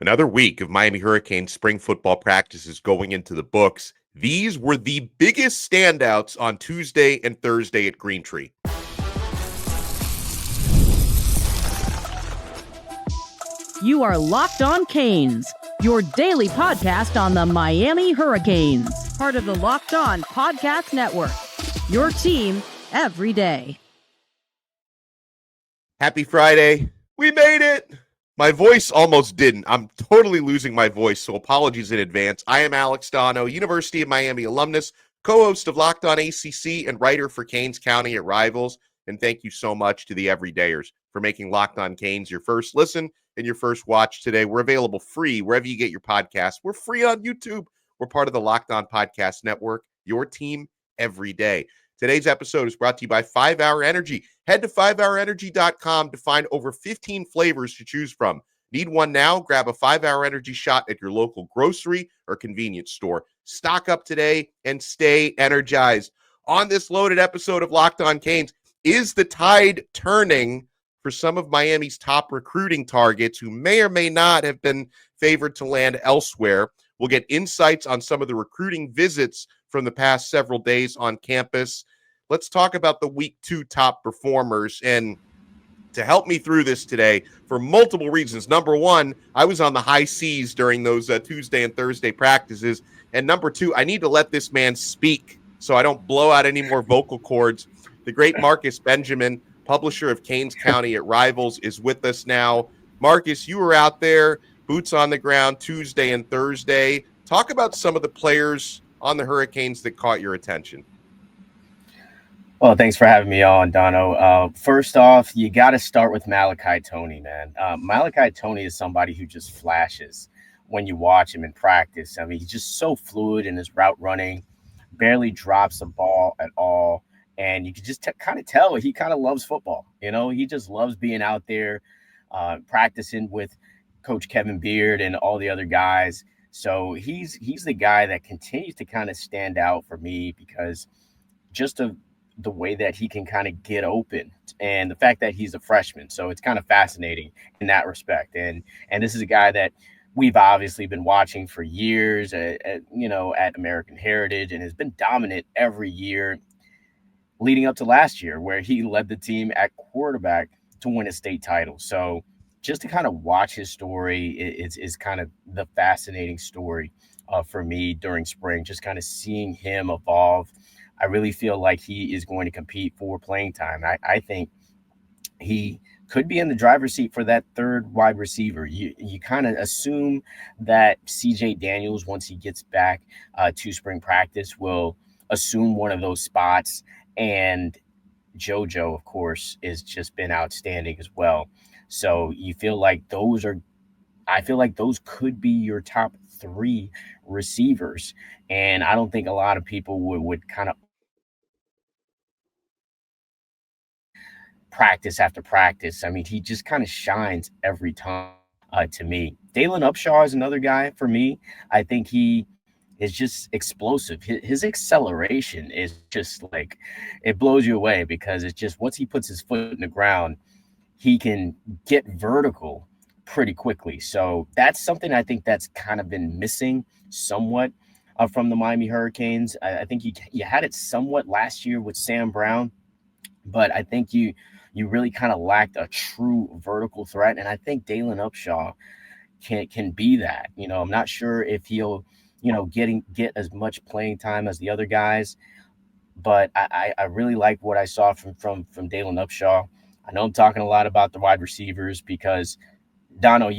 Another week of Miami Hurricanes spring football practices going into the books. These were the biggest standouts on Tuesday and Thursday at Green Tree. You are Locked On Canes, your daily podcast on the Miami Hurricanes, part of the Locked On Podcast Network, your team every day. Happy Friday. We made it. My voice almost didn't. I'm totally losing my voice, so apologies in advance. I am Alex Donno, University of Miami alumnus, co-host of Locked On ACC, and writer for Canes County at Rivals. And thank you so much to the everydayers for making Locked On Canes your first listen and your first watch today. We're available free wherever you get your podcasts. We're free on YouTube. We're part of the Locked On Podcast Network, your team every day. Today's episode is brought to you by 5 Hour Energy. Head to 5hourenergy.com to find over 15 flavors to choose from. Need one now? Grab a 5 Hour Energy shot at your local grocery or convenience store. Stock up today and stay energized. On this loaded episode of Locked On Canes, is the tide turning for some of Miami's top recruiting targets who may or may not have been favored to land elsewhere? We'll get insights on some of the recruiting visits from the past several days on campus. Let's talk about the week 2 top performers. And to help me through this today for multiple reasons. Number one, I was on the high seas during those Tuesday and Thursday practices. And number two, I need to let this man speak so I don't blow out any more vocal cords. The great Marcus Benjamin, publisher of Canes County at Rivals, is with us now. Marcus, you were out there, boots on the ground Tuesday and Thursday. Talk about some of the players on the Hurricanes that caught your attention. Well, thanks for having me on, Donno. First off, you got to start with Malachi Toney, man. Malachi Toney is somebody who just flashes when you watch him in practice. I mean, he's just so fluid in his route running, barely drops the ball at all. And you can just kind of tell he kind of loves football. You know, he just loves being out there practicing with Coach Kevin Beard and all the other guys. So he's the guy that continues to kind of stand out for me because just the way that he can kind of get open and the fact that he's a freshman. So it's kind of fascinating in that respect. And this is a guy that we've obviously been watching for years at American Heritage and has been dominant every year leading up to last year where he led the team at quarterback to win a state title. So just to kind of watch his story is kind of the fascinating story for me during spring, just kind of seeing him evolve. I really feel like he is going to compete for playing time. I think he could be in the driver's seat for that third wide receiver. You kind of assume that CJ Daniels, once he gets back to spring practice, will assume one of those spots. And JoJo, of course, has just been outstanding as well. So you feel like I feel like those could be your top 3 receivers. And I don't think a lot of people would kind of practice after practice. I mean, he just kind of shines every time to me. Dalen Upshaw is another guy for me. I think he is just explosive. His acceleration is just like, it blows you away because it's just once he puts his foot in the ground, he can get vertical pretty quickly. So that's something I think that's kind of been missing somewhat from the Miami Hurricanes. I think you had it somewhat last year with Sam Brown, but I think you really kind of lacked a true vertical threat. And I think Dalen Upshaw can be that. You know, I'm not sure if he'll, get as much playing time as the other guys, but I really like what I saw from Dalen Upshaw. I know I'm talking a lot about the wide receivers because Donno,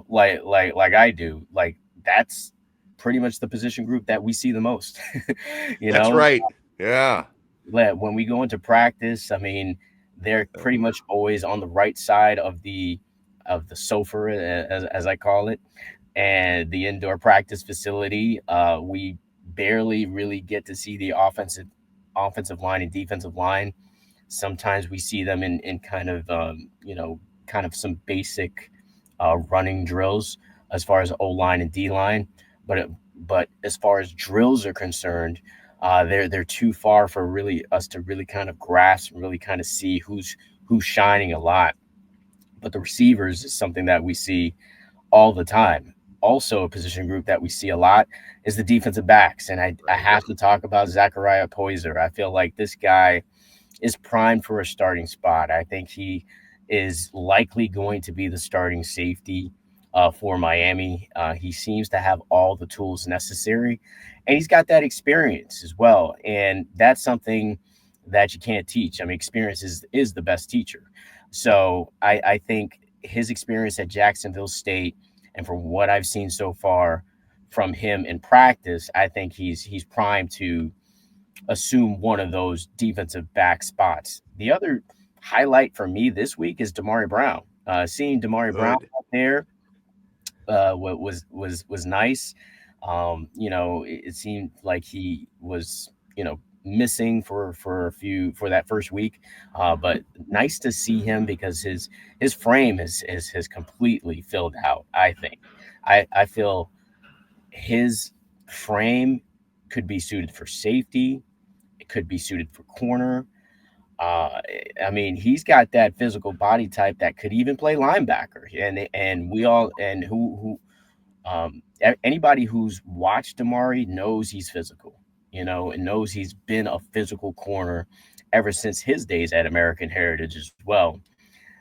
like I do, like that's pretty much the position group that we see the most. That's right. Yeah. When we go into practice, I mean, they're pretty much always on the right side of the sofa, as I call it, and the indoor practice facility. We barely really get to see the offensive line and defensive line. Sometimes we see them in kind of kind of some basic running drills as far as O-line and D-line, but as far as drills are concerned, they're too far for really us to really kind of grasp and really kind of see who's shining a lot. But the receivers is something that we see all the time. Also, a position group that we see a lot is the defensive backs. And I have to talk about Zachariah Poyser. I feel like this guy is primed for a starting spot. I think he is likely going to be the starting safety for Miami. He seems to have all the tools necessary, and he's got that experience as well. And that's something that you can't teach. I mean, experience is the best teacher. So I think his experience at Jacksonville State, and from what I've seen so far from him in practice, I think he's primed to assume one of those defensive back spots. The other highlight for me this week is Damari Brown. Seeing Damari Brown Good. out there was nice. It seemed like he was, missing for that first week, but nice to see him because his frame has completely filled out. I think I feel his frame could be suited for safety. It could be suited for corner. I mean, he's got that physical body type that could even play linebacker. And we all and who anybody who's watched Damari knows he's physical, and knows he's been a physical corner ever since his days at American Heritage as well.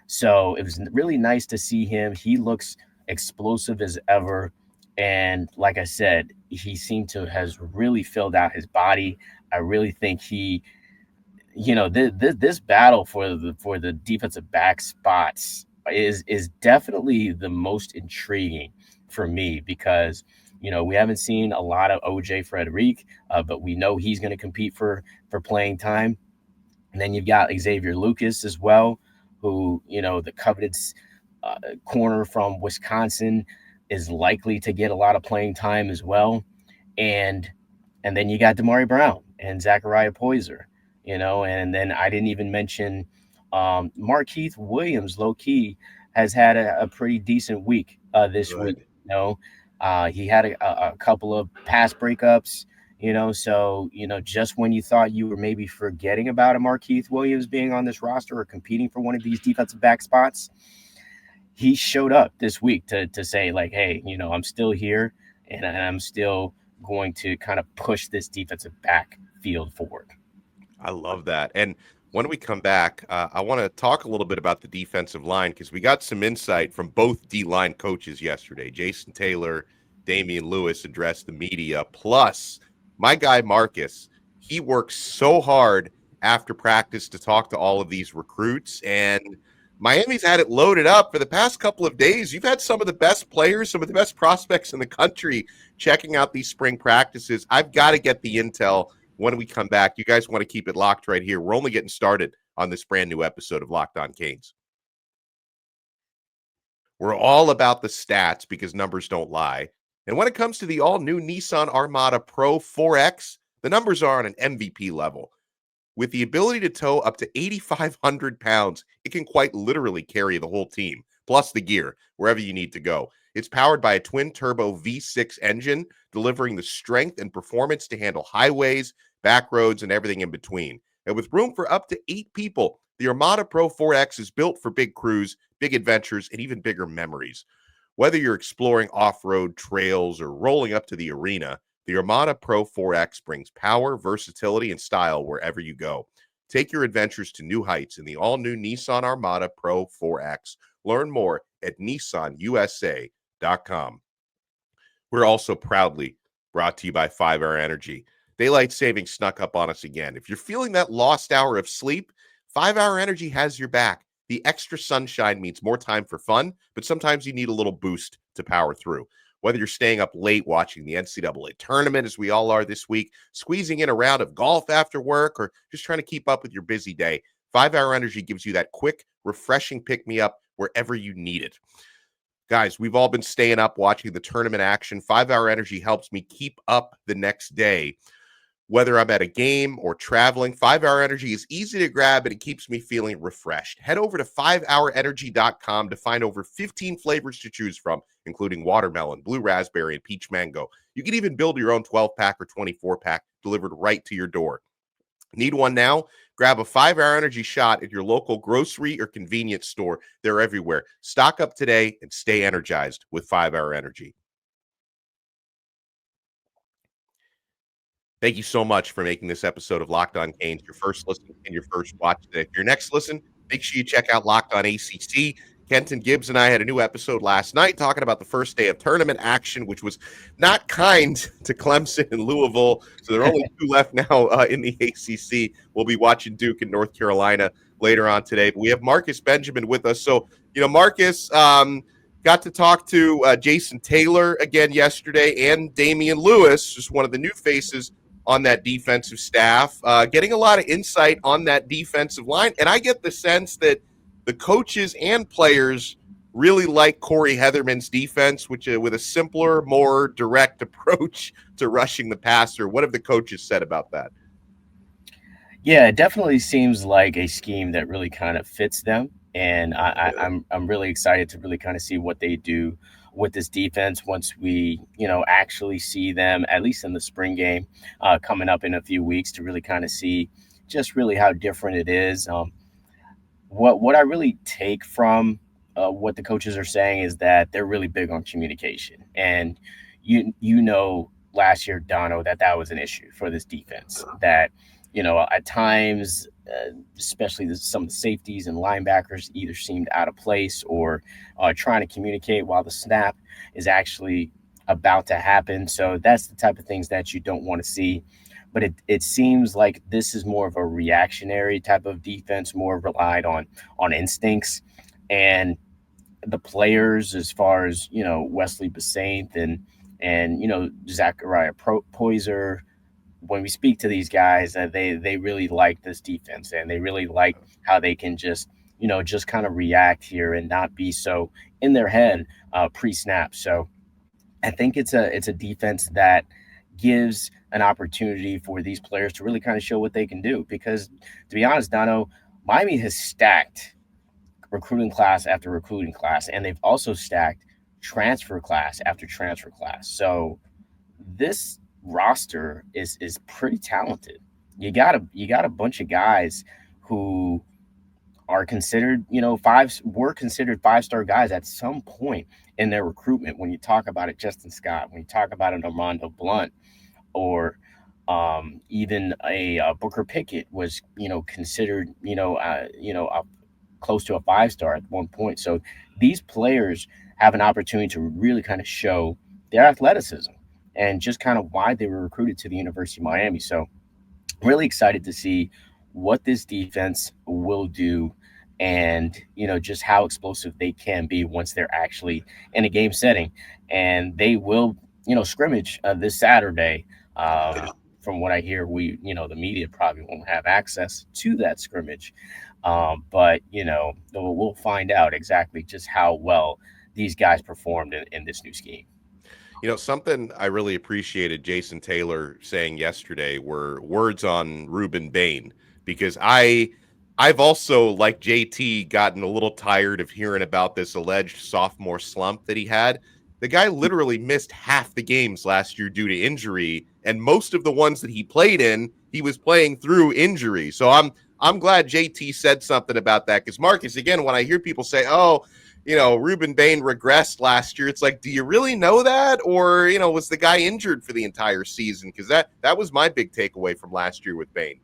So it was really nice to see him. He looks explosive as ever. And like I said, he seemed to has really filled out his body. I really think he, this battle for the defensive back spots is definitely the most intriguing for me because we haven't seen a lot of OJ Frederick, but we know he's going to compete for playing time. And then you've got Xavier Lucas as well, who the coveted corner from Wisconsin is likely to get a lot of playing time as well. And then you got Damari Brown and Zachariah Poyser, and then I didn't even mention Markeith Williams, low key, has had a pretty decent week this Good. week. He had a couple of pass breakups, so, just when you thought you were maybe forgetting about a Markeith Williams being on this roster or competing for one of these defensive back spots, he showed up this week to say, like, hey, I'm still here and I'm still going to kind of push this defensive back field forward. I love that. And when we come back, I want to talk a little bit about the defensive line because we got some insight from both D-line coaches yesterday. Jason Taylor, Damian Lewis addressed the media. Plus, my guy Marcus, he works so hard after practice to talk to all of these recruits. And Miami's had it loaded up for the past couple of days. You've had some of the best players, some of the best prospects in the country checking out these spring practices. I've got to get the intel when we come back. You guys want to keep it locked right here. We're only getting started on this brand new episode of Locked On Canes. We're all about the stats because numbers don't lie. And when it comes to the all-new Nissan Armada Pro 4X, the numbers are on an MVP level. With the ability to tow up to 8,500 pounds, it can quite literally carry the whole team, plus the gear, wherever you need to go. It's powered by a twin-turbo V6 engine, delivering the strength and performance to handle highways, back roads, and everything in between. And with room for up to 8 people, the Armada Pro 4X is built for big crews, big adventures, and even bigger memories. Whether you're exploring off-road trails or rolling up to the arena, the Armada Pro 4X brings power, versatility, and style wherever you go. Take your adventures to new heights in the all-new Nissan Armada Pro 4X. Learn more at nissanusa.com. We're also proudly brought to you by 5 Hour Energy. Daylight savings snuck up on us again. If you're feeling that lost hour of sleep, 5 Hour Energy has your back. The extra sunshine means more time for fun, but sometimes you need a little boost to power through. Whether you're staying up late watching the NCAA tournament, as we all are this week, squeezing in a round of golf after work, or just trying to keep up with your busy day, 5 Hour Energy gives you that quick, refreshing pick-me-up wherever you need it. Guys, we've all been staying up watching the tournament action. 5 Hour Energy helps me keep up the next day. Whether I'm at a game or traveling, 5 Hour Energy is easy to grab and it keeps me feeling refreshed. Head over to 5hourenergy.com to find over 15 flavors to choose from, including watermelon, blue raspberry, and peach mango. You can even build your own 12-pack or 24-pack delivered right to your door. Need one now? Grab a 5-Hour Energy shot at your local grocery or convenience store. They're everywhere. Stock up today and stay energized with 5-Hour Energy. Thank you so much for making this episode of Locked On Canes your first listen and your first watch today. For your next listen, make sure you check out Locked On ACC. Kenton Gibbs and I had a new episode last night talking about the first day of tournament action, which was not kind to Clemson and Louisville. So there are only 2 left now in the ACC. We'll be watching Duke and North Carolina later on today. But we have Marcus Benjamin with us. So, Marcus, got to talk to Jason Taylor again yesterday and Damian Lewis, just one of the new faces on that defensive staff, getting a lot of insight on that defensive line. And I get the sense that the coaches and players really like Corey Hetherman's defense, which with a simpler, more direct approach to rushing the passer. What have the coaches said about that? Yeah, it definitely seems like a scheme that really kind of fits them. And I'm really excited to really kind of see what they do with this defense once we, actually see them, at least in the spring game coming up in a few weeks, to really kind of see just really how different it is. What I really take from what the coaches are saying is that they're really big on communication. And last year, Donno, that was an issue for this defense, that at times, especially some of the safeties and linebackers either seemed out of place or trying to communicate while the snap is actually about to happen. So that's the type of things that you don't want to see. But it seems like this is more of a reactionary type of defense, more relied on instincts. And the players, as far as, Wesley Basaint and Zachariah Poyser, when we speak to these guys, they really like this defense, and they really like how they can just kind of react here and not be so in their head pre-snap. So I think it's a defense that gives an opportunity for these players to really kind of show what they can do. Because to be honest, Donno, Miami has stacked recruiting class after recruiting class, and they've also stacked transfer class after transfer class. So this roster is pretty talented. You got a bunch of guys who are considered, were considered 5-star guys at some point in their recruitment. When you talk about it, Justin Scott, when you talk about it, Armando Blunt, or even a Booker Pickett was, considered, close to a 5-star at one point. So these players have an opportunity to really kind of show their athleticism and just kind of why they were recruited to the University of Miami. So really excited to see what this defense will do and, just how explosive they can be once they're actually in a game setting. And they will, scrimmage this Saturday. From what I hear, the media probably won't have access to that scrimmage. But, we'll find out exactly just how well these guys performed in this new scheme. Something I really appreciated Jason Taylor saying yesterday were words on Rueben Bain, because I've also, like JT, gotten a little tired of hearing about this alleged sophomore slump that he had. The guy literally missed half the games last year due to injury, and most of the ones that he played in, he was playing through injury. So I'm glad JT said something about that, because Marcus, again, when I hear people say, Rueben Bain regressed last year, it's like, do you really know that? Or, was the guy injured for the entire season? Because that was my big takeaway from last year with Bain.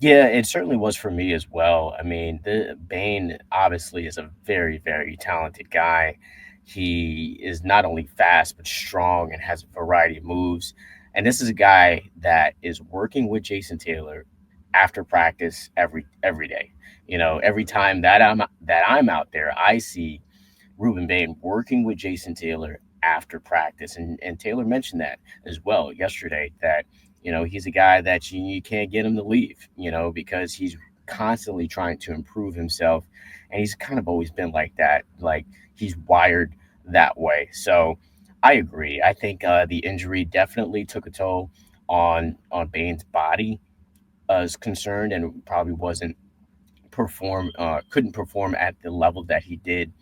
Yeah, it certainly was for me as well. I mean, Bain obviously is a very, very talented guy. He is not only fast, but strong and has a variety of moves. And this is a guy that is working with Jason Taylor after practice every day. Every time that I'm out there, I see Rueben Bain working with Jason Taylor after practice. And Taylor mentioned that as well yesterday, that, he's a guy that you can't get him to leave, because he's constantly trying to improve himself. And he's kind of always been like that. Like, he's wired that way. So I agree. I think the injury definitely took a toll on Bain's body is concerned, and probably couldn't perform at the level that he did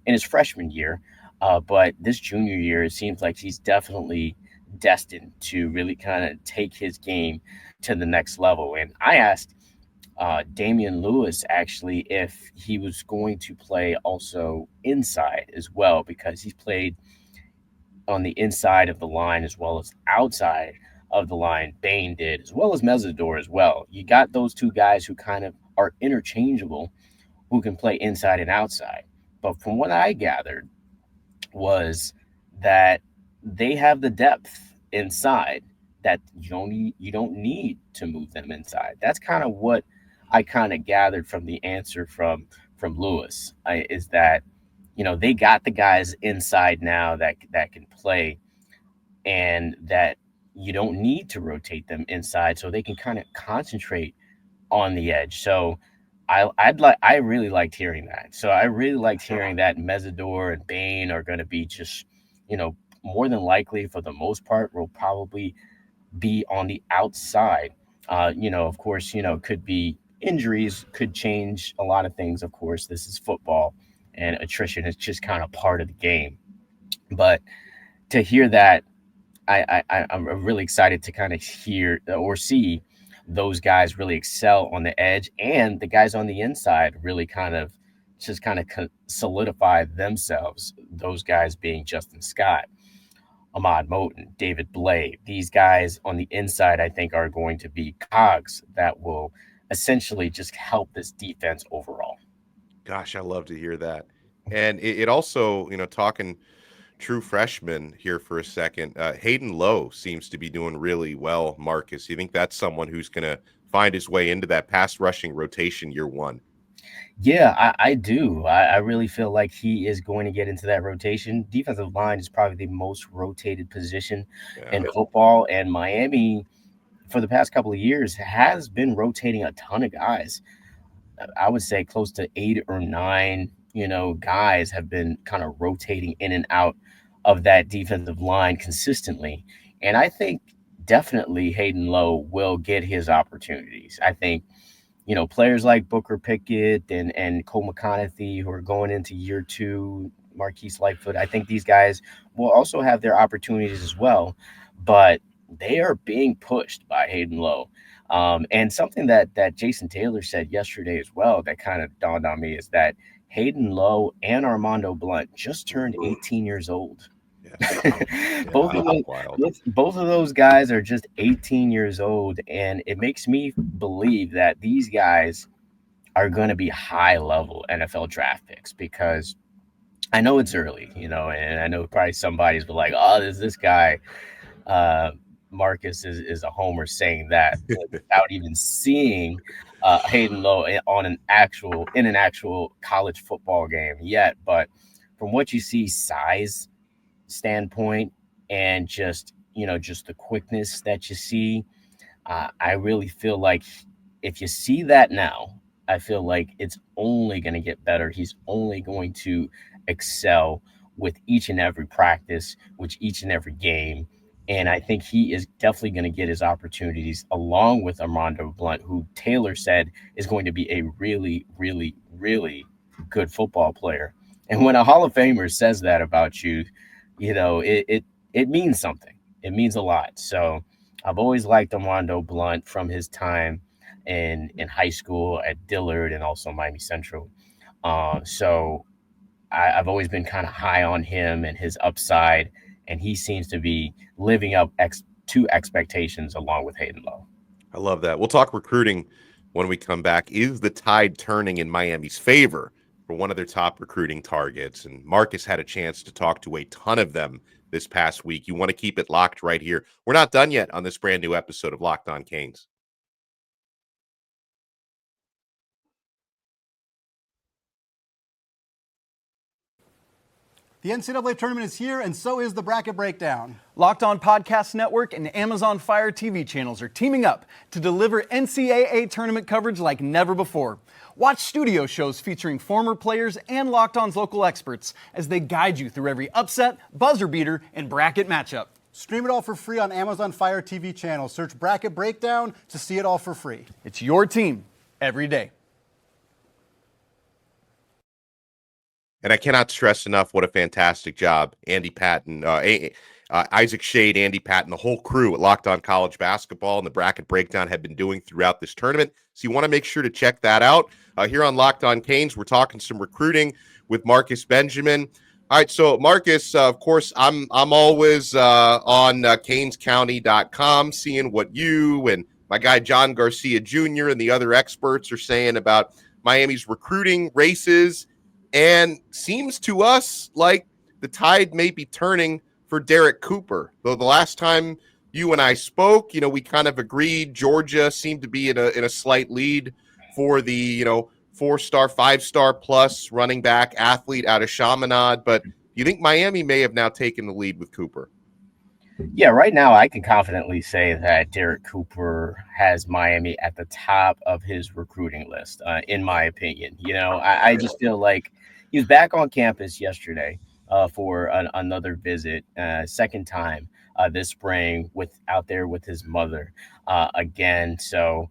in his freshman year. But this junior year, it seems like he's definitely destined to really kind of take his game to the next level. And I asked Damian Lewis, actually, if he was going to play also inside as well, because he's played on the inside of the line as well as outside of the line. Bain did, as well as Mesidor as well. You got those two guys who kind of are interchangeable, who can play inside and outside. But from what I gathered was that they have the depth inside that you don't need to move them inside. That's kind of what I kind of gathered from the answer from Lewis, is that they got the guys inside now that can play, and that you don't need to rotate them inside, so they can kind of concentrate on the edge. So I really liked hearing that. So I really liked hearing that Mesidor and Bain are going to be just, more than likely, for the most part, will probably be on the outside. Of course, could be injuries, could change a lot of things. Of course, this is football, and attrition is just kind of part of the game. But to hear that, I'm really excited to kind of hear or see those guys really excel on the edge, and the guys on the inside really kind of solidify themselves. Those guys being Justin Scott, Ahmad Moten, David Blay. These guys on the inside, I think, are going to be cogs that will essentially just help this defense overall. Gosh, I love to hear that. And it also, talking true freshman here for a second, Hayden Lowe seems to be doing really well. Marcus, you think that's someone who's going to find his way into that pass rushing rotation year one? Yeah, I do. I really feel like he is going to get into that rotation. Defensive line is probably the most rotated position in football, and Miami, for the past couple of years, has been rotating a ton of guys. I would say close to 8 or 9, guys have been kind of rotating in and out of that defensive line consistently. And I think definitely Hayden Lowe will get his opportunities. I think, players like Booker Pickett and Cole McConaughey, who are going into year 2, Marquise Lightfoot, I think these guys will also have their opportunities as well. But they are being pushed by Hayden Lowe. And something that Jason Taylor said yesterday as well that kind of dawned on me is that Hayden Lowe and Armando Blunt just turned 18 years old. Both of those guys are just 18 years old, and it makes me believe that these guys are going to be high-level NFL draft picks, because I know it's early, and I know probably somebody's like, oh, this guy Marcus is a homer saying that without even seeing Hayden Lowe in an actual college football game yet. But from what you see, size standpoint, and just the quickness that you see, I really feel like if you see that now, I feel like it's only going to get better. He's only going to excel with each and every practice, with each and every game. And I think he is definitely going to get his opportunities, along with Armando Blunt, who Taylor said is going to be a really, really, really good football player. And when a Hall of Famer says that about you, it means something. It means a lot. So I've always liked Armando Blunt from his time in high school at Dillard and also Miami Central. So I've always been kind of high on him and his upside, and he seems to be living up to expectations along with Hayden Lowe. I love that. We'll talk recruiting when we come back. Is the tide turning in Miami's favor for one of their top recruiting targets? And Marcus had a chance to talk to a ton of them this past week. You want to keep it locked right here. We're not done yet on this brand new episode of Locked On Canes. The NCAA tournament is here, and so is the Bracket Breakdown. Locked On Podcast Network and Amazon Fire TV channels are teaming up to deliver NCAA tournament coverage like never before. Watch studio shows featuring former players and Locked On's local experts as they guide you through every upset, buzzer beater, and bracket matchup. Stream it all for free on Amazon Fire TV channel. Search Bracket Breakdown to see it all for free. It's your team every day. And I cannot stress enough what a fantastic job Andy Patton, Isaac Shade, Andy Patton, the whole crew at Locked On College Basketball and the Bracket Breakdown have been doing throughout this tournament. So you want to make sure to check that out. Here on Locked On Canes, we're talking some recruiting with Marcus Benjamin. All right, so Marcus, of course, I'm always on canescounty.com seeing what you and my guy John Garcia Jr. and the other experts are saying about Miami's recruiting races. And seems to us like the tide may be turning for Derrek Cooper. Though the last time you and I spoke, we kind of agreed Georgia seemed to be in a slight lead for the, 4-star, 5-star plus running back athlete out of Chaminade. But you think Miami may have now taken the lead with Cooper? Yeah, right now I can confidently say that Derrek Cooper has Miami at the top of his recruiting list, in my opinion. I just feel like he was back on campus yesterday for another visit, second time this spring out there with his mother again. So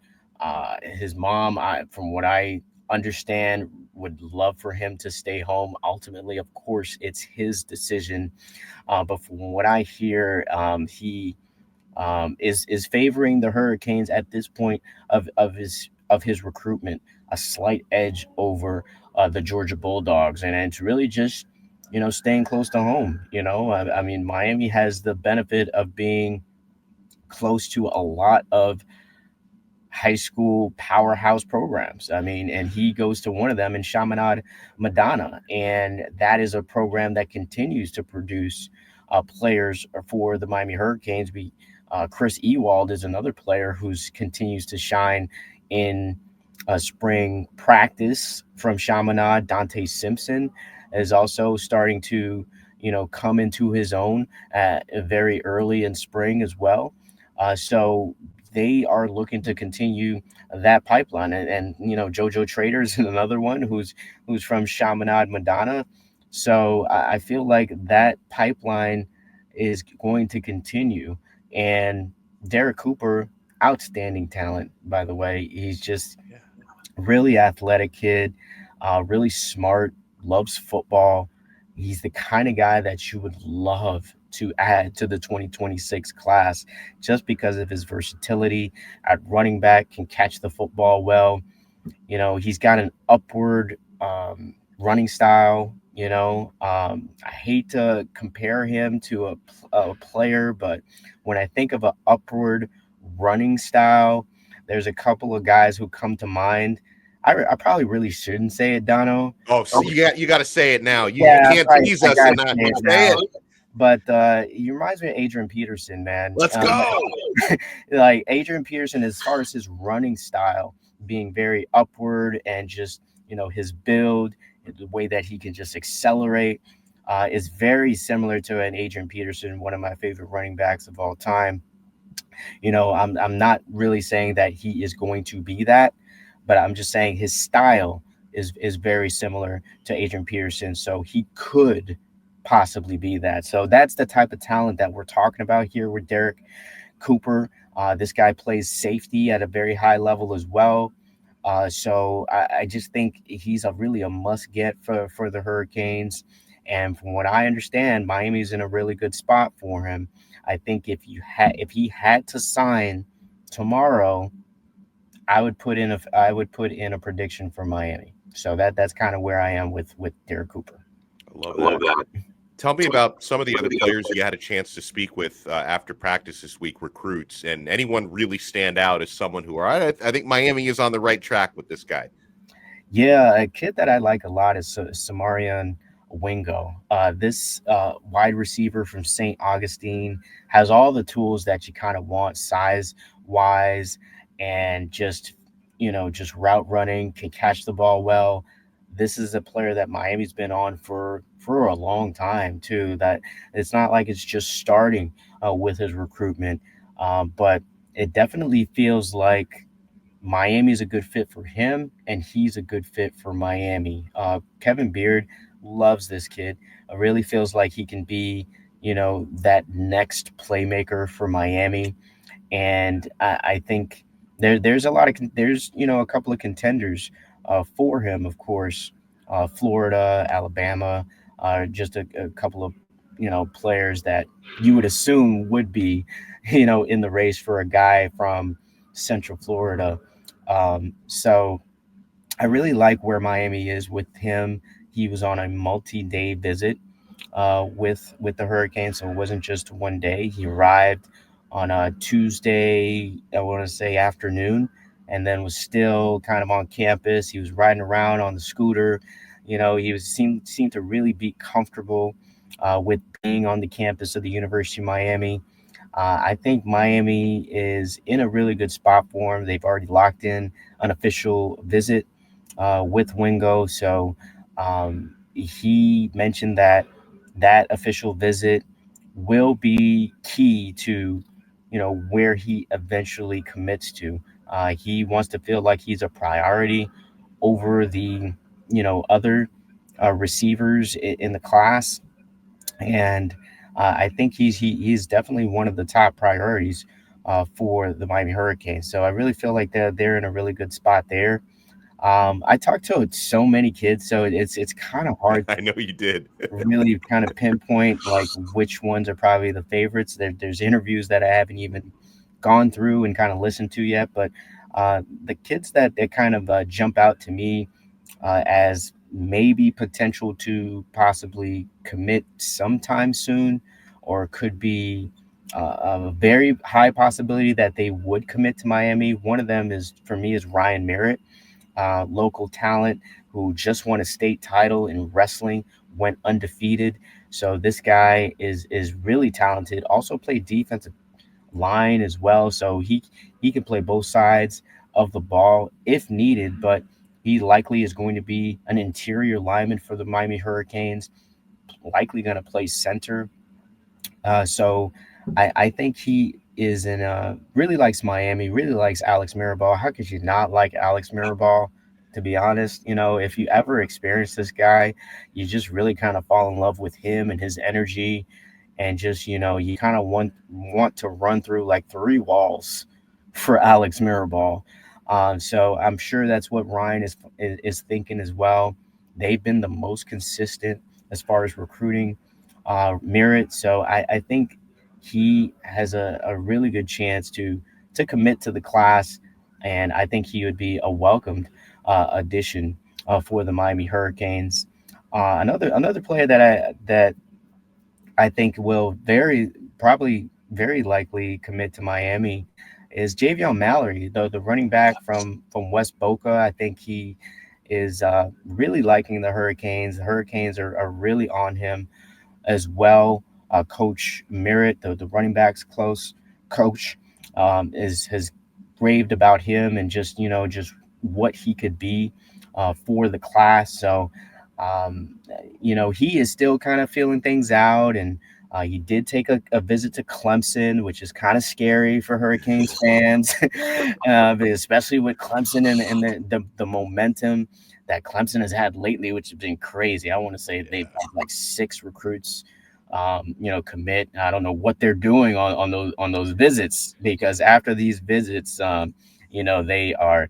his mom, from what I understand, would love for him to stay home. Ultimately, of course, it's his decision. But from what I hear, he is favoring the Hurricanes at this point of his recruitment, a slight edge over the Georgia Bulldogs, and it's really just staying close to home. I mean, Miami has the benefit of being close to a lot of high school powerhouse programs. I mean, and he goes to one of them in Chaminade, Madonna, and that is a program that continues to produce players for the Miami Hurricanes. Chris Ewald is another player who continues to shine in spring practice from Chaminade. Dante Simpson is also starting to, come into his own very early in spring as well. So they are looking to continue that pipeline. And JoJo Trader is another one who's from Chaminade, Madonna. So I feel like that pipeline is going to continue. And Derrek Cooper, outstanding talent, by the way. He's just really athletic kid, really smart, loves football. He's the kind of guy that you would love to add to the 2026 class just because of his versatility at running back, can catch the football well. He's got an upward running style. I hate to compare him to a player, but when I think of an upward running style, there's a couple of guys who come to mind. I probably really shouldn't say it, Donno. Oh, so you got to say it now. You Yeah, can't tease us and not say it. But he reminds me of Adrian Peterson, man. Let's go. Like Adrian Peterson, as far as his running style being very upward and just, his build, the way that he can just accelerate is very similar to an Adrian Peterson, one of my favorite running backs of all time. I'm not really saying that he is going to be that, but I'm just saying his style is very similar to Adrian Peterson. So he could possibly be that. So that's the type of talent that we're talking about here with Derrek Cooper. This guy plays safety at a very high level as well. So I just think he's really a must get for the Hurricanes. And from what I understand, Miami's in a really good spot for him. I think if he had to sign tomorrow, I would put in a prediction for Miami. So that's kind of where I am with Derrek Cooper. I love that. Tell me about some of the other players you had a chance to speak with after practice this week, recruits, and anyone really stand out as someone who I think Miami is on the right track with this guy. Yeah, a kid that I like a lot is Samarian Wingo. This wide receiver from St. Augustine has all the tools that you kind of want, size-wise, and just route running, can catch the ball well. This is a player that Miami's been on for a long time too, that it's not like it's just starting with his recruitment, but it definitely feels like Miami's a good fit for him and he's a good fit for Miami. Kevin Beard loves this kid. It really feels like he can be, that next playmaker for Miami. And I think there's a couple of contenders for him, of course. Florida, Alabama, just a couple of players that you would assume would be in the race for a guy from Central Florida. So I really like where Miami is with him. He was on a multi-day visit with the Hurricanes, so it wasn't just one day. He arrived on a Tuesday, I want to say afternoon, and then was still kind of on campus. He was riding around on the scooter. He seemed to really be comfortable with being on the campus of the University of Miami. I think Miami is in a really good spot for him. They've already locked in an official visit with Wingo. So he mentioned that official visit will be key to, where he eventually commits to. He wants to feel like he's a priority over the, other receivers in the class. And I think he's definitely one of the top priorities for the Miami Hurricanes. So I really feel like they're in a really good spot there. I talked to so many kids, so it's kind of hard I know you did. really kind of pinpoint like which ones are probably the favorites. There's interviews that I haven't even gone through and kind of listened to yet, but the kids that kind of jump out to me as maybe potential to possibly commit sometime soon, or could be a very high possibility that they would commit to Miami. One of them is, for me, is Ryan Merritt, local talent who just won a state title in wrestling, went undefeated. So this guy is really talented. Also played defensive line as well, so he can play both sides of the ball if needed. But he likely is going to be an interior lineman for the Miami Hurricanes, likely going to play center. So I think he is really likes Miami, really likes Alex Mirabal. How could you not like Alex Mirabal? To be honest, if you ever experience this guy, you just really kind of fall in love with him and his energy, and just you kind of want to run through like three walls for Alex Mirabal. So I'm sure that's what Ryan is thinking as well. They've been the most consistent as far as recruiting Merritt. So I think he has a really good chance to commit to the class, and I think he would be a welcomed addition for the Miami Hurricanes. Another player that I think will probably very likely commit to Miami is Javion Mallory, the running back from West Boca. I think he is really liking the Hurricanes. The Hurricanes are really on him as well. Coach Merritt, the running backs coach, has raved about him and just what he could be for the class. So he is still kind of feeling things out, and he did take a visit to Clemson, which is kind of scary for Hurricanes fans, especially with Clemson and the momentum that Clemson has had lately, which has been crazy. I want to say they've had like 6 recruits, commit. I don't know what they're doing on those visits, because after these visits, they are,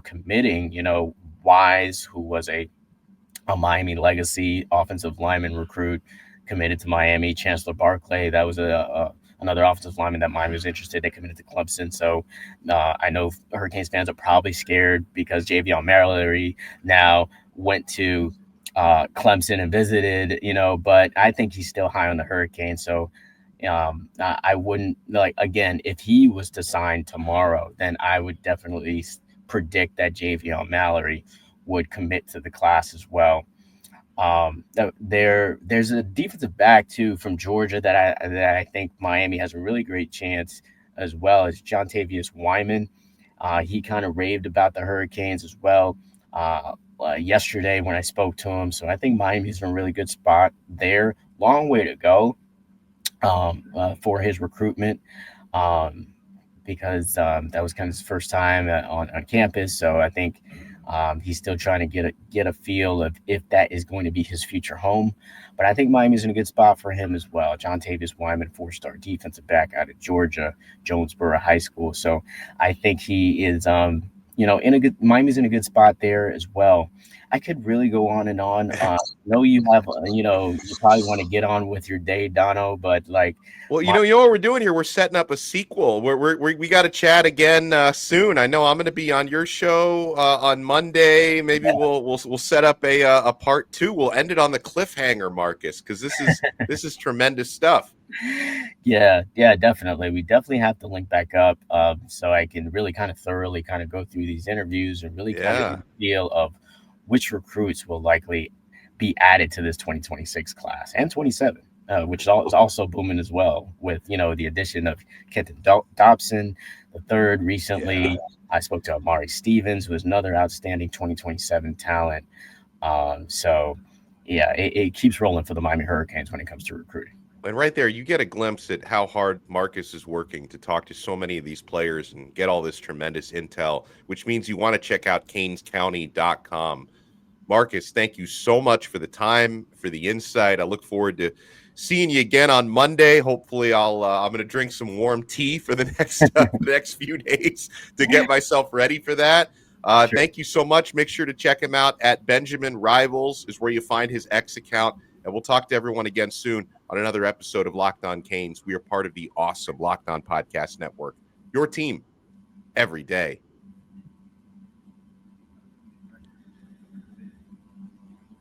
committing. Wise, who was a Miami legacy offensive lineman recruit, committed to Miami. Chancellor Barclay, that was another offensive lineman that Miami was interested. They committed to Clemson. So I know Hurricanes fans are probably scared because Javion Mallory now went to Clemson and visited, but I think he's still high on the Hurricanes. So I wouldn't, again, if he was to sign tomorrow, then I would definitely predict that Javion Mallory would commit to the class as well. There's a defensive back too from Georgia that I think Miami has a really great chance as well, as Jontavius Wyman. He kind of raved about the Hurricanes as well yesterday when I spoke to him. So I think Miami's in a really good spot there. Long way to go for his recruitment. Because that was kind of his first time on campus. So I think he's still trying to get a feel of if that is going to be his future home. But I think Miami's in a good spot for him as well. Jontavius Wyman, 4-star defensive back out of Georgia, Jonesboro High School. So I think he is Miami's in a good spot there as well. I could really go on and on. Know you have, you probably want to get on with your day, Dono, but like, Well, you know what we're doing here. We're setting up a sequel. We got to chat again soon. I know I'm going to be on your show on Monday. Maybe we'll set up a part 2. We'll end it on the cliffhanger, Marcus, because this is tremendous stuff. Yeah, definitely. We definitely have to link back up so I can really kind of thoroughly kind of go through these interviews and really kind of get a feel of which recruits will likely be added to this 2026 class and 27. Which is also booming as well with, the addition of Kenton Dobson, the third recently. Yeah. I spoke to Amari Stevens, who is another outstanding 2027 talent. It keeps rolling for the Miami Hurricanes when it comes to recruiting. And right there, you get a glimpse at how hard Marcus is working to talk to so many of these players and get all this tremendous intel, which means you want to check out canescounty.com. Marcus, thank you so much for the time, for the insight. I look forward to seeing you again on Monday. Hopefully, I'm going to drink some warm tea for the next few days to get myself ready for that. Sure. Thank you so much. Make sure to check him out at Benjamin Rivals is where you find his X account. And we'll talk to everyone again soon on another episode of Locked On Canes. We are part of the awesome Locked On Podcast Network. Your team every day.